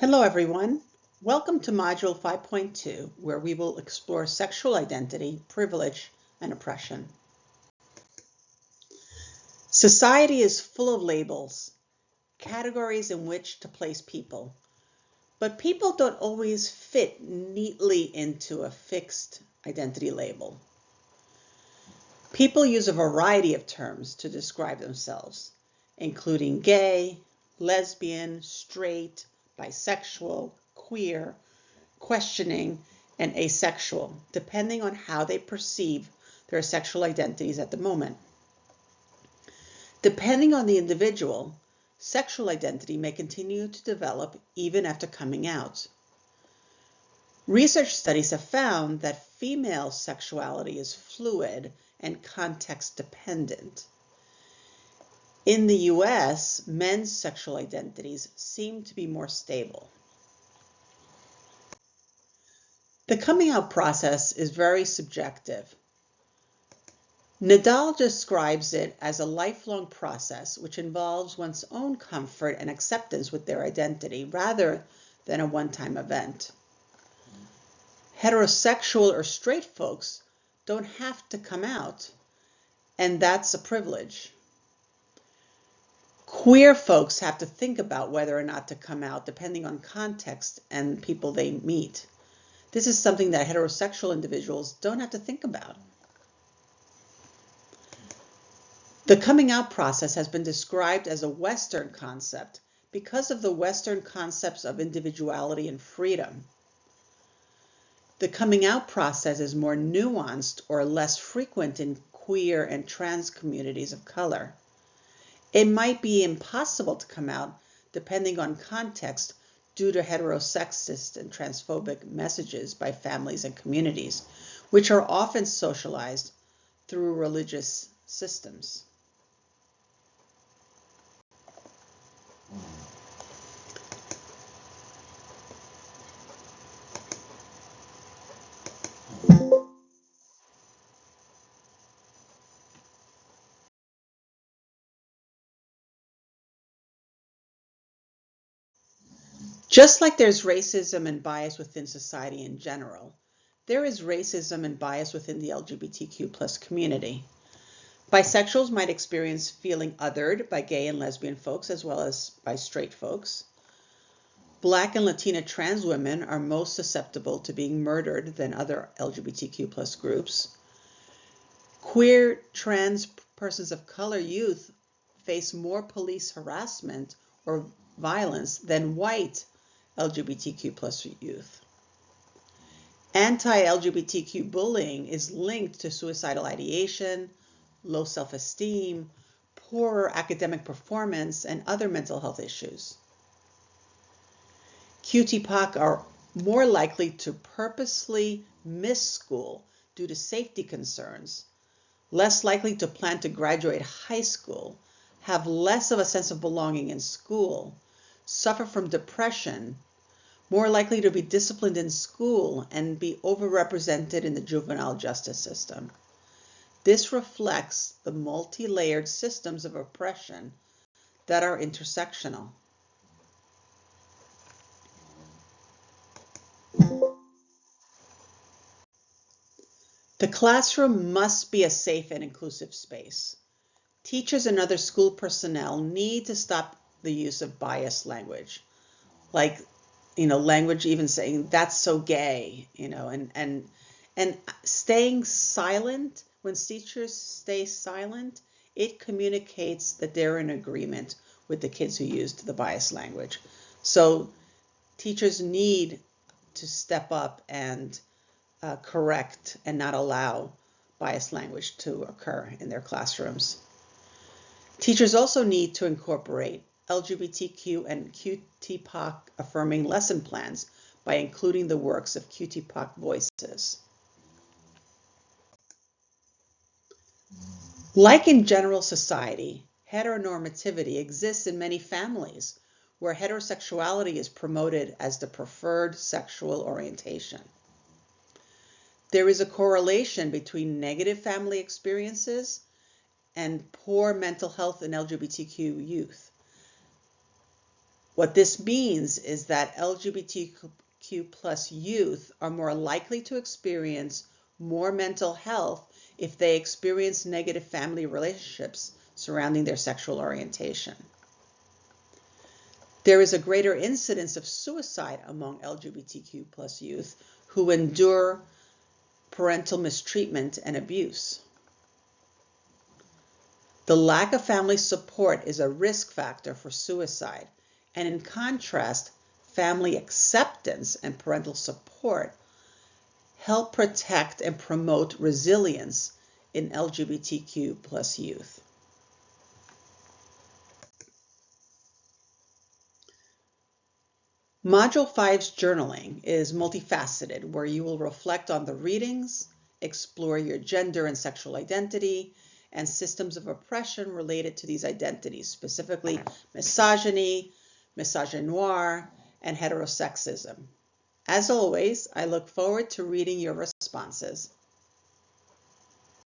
Hello everyone. Welcome to Module 5.2, where we will explore sexual identity, privilege, and oppression. Society is full of labels, categories in which to place people, but people don't always fit neatly into a fixed identity label. People use a variety of terms to describe themselves, including gay, lesbian, straight, bisexual, queer, questioning, and asexual, depending on how they perceive their sexual identities at the moment. Depending on the individual, sexual identity may continue to develop even after coming out. Research studies have found that female sexuality is fluid and context dependent. In the US, men's sexual identities seem to be more stable. The coming out process is very subjective. Nadal describes it as a lifelong process which involves one's own comfort and acceptance with their identity rather than a one-time event. Heterosexual or straight folks don't have to come out, and that's a privilege. Queer folks have to think about whether or not to come out depending on context and people they meet. This is something that heterosexual individuals don't have to think about. The coming out process has been described as a Western concept because of the Western concepts of individuality and freedom. The coming out process is more nuanced or less frequent in queer and trans communities of color. It might be impossible to come out depending on context due to heterosexist and transphobic messages by families and communities, which are often socialized through religious systems. Just like there's racism and bias within society in general, there is racism and bias within the LGBTQ+ community. Bisexuals might experience feeling othered by gay and lesbian folks as well as by straight folks. Black and Latina trans women are most susceptible to being murdered than other LGBTQ+ groups. Queer trans persons of color youth face more police harassment or violence than white LGBTQ+ youth. Anti-LGBTQ bullying is linked to suicidal ideation, low self-esteem, poorer academic performance, and other mental health issues. QTPOC are more likely to purposely miss school due to safety concerns, less likely to plan to graduate high school, have less of a sense of belonging in school, suffer from depression, more likely to be disciplined in school, and be overrepresented in the juvenile justice system. This reflects the multi-layered systems of oppression that are intersectional. The classroom must be a safe and inclusive space. Teachers and other school personnel need to stop the use of biased language, like language even saying that's so gay, and staying silent. When teachers stay silent, it communicates that they're in agreement with the kids who used the biased language. So teachers need to step up and correct and not allow biased language to occur in their classrooms. Teachers also need to incorporate LGBTQ and QTPOC affirming lesson plans by including the works of QTPOC voices. Like in general society, heteronormativity exists in many families where heterosexuality is promoted as the preferred sexual orientation. There is a correlation between negative family experiences and poor mental health in LGBTQ youth. What this means is that LGBTQ plus youth are more likely to experience more mental health if they experience negative family relationships surrounding their sexual orientation. There is a greater incidence of suicide among LGBTQ plus youth who endure parental mistreatment and abuse. The lack of family support is a risk factor for suicide, and in contrast, family acceptance and parental support help protect and promote resilience in LGBTQ plus youth. Module 5's journaling is multifaceted, where you will reflect on the readings, explore your gender and sexual identity, and systems of oppression related to these identities, specifically misogyny, misogynoir, and heterosexism. As always, I look forward to reading your responses.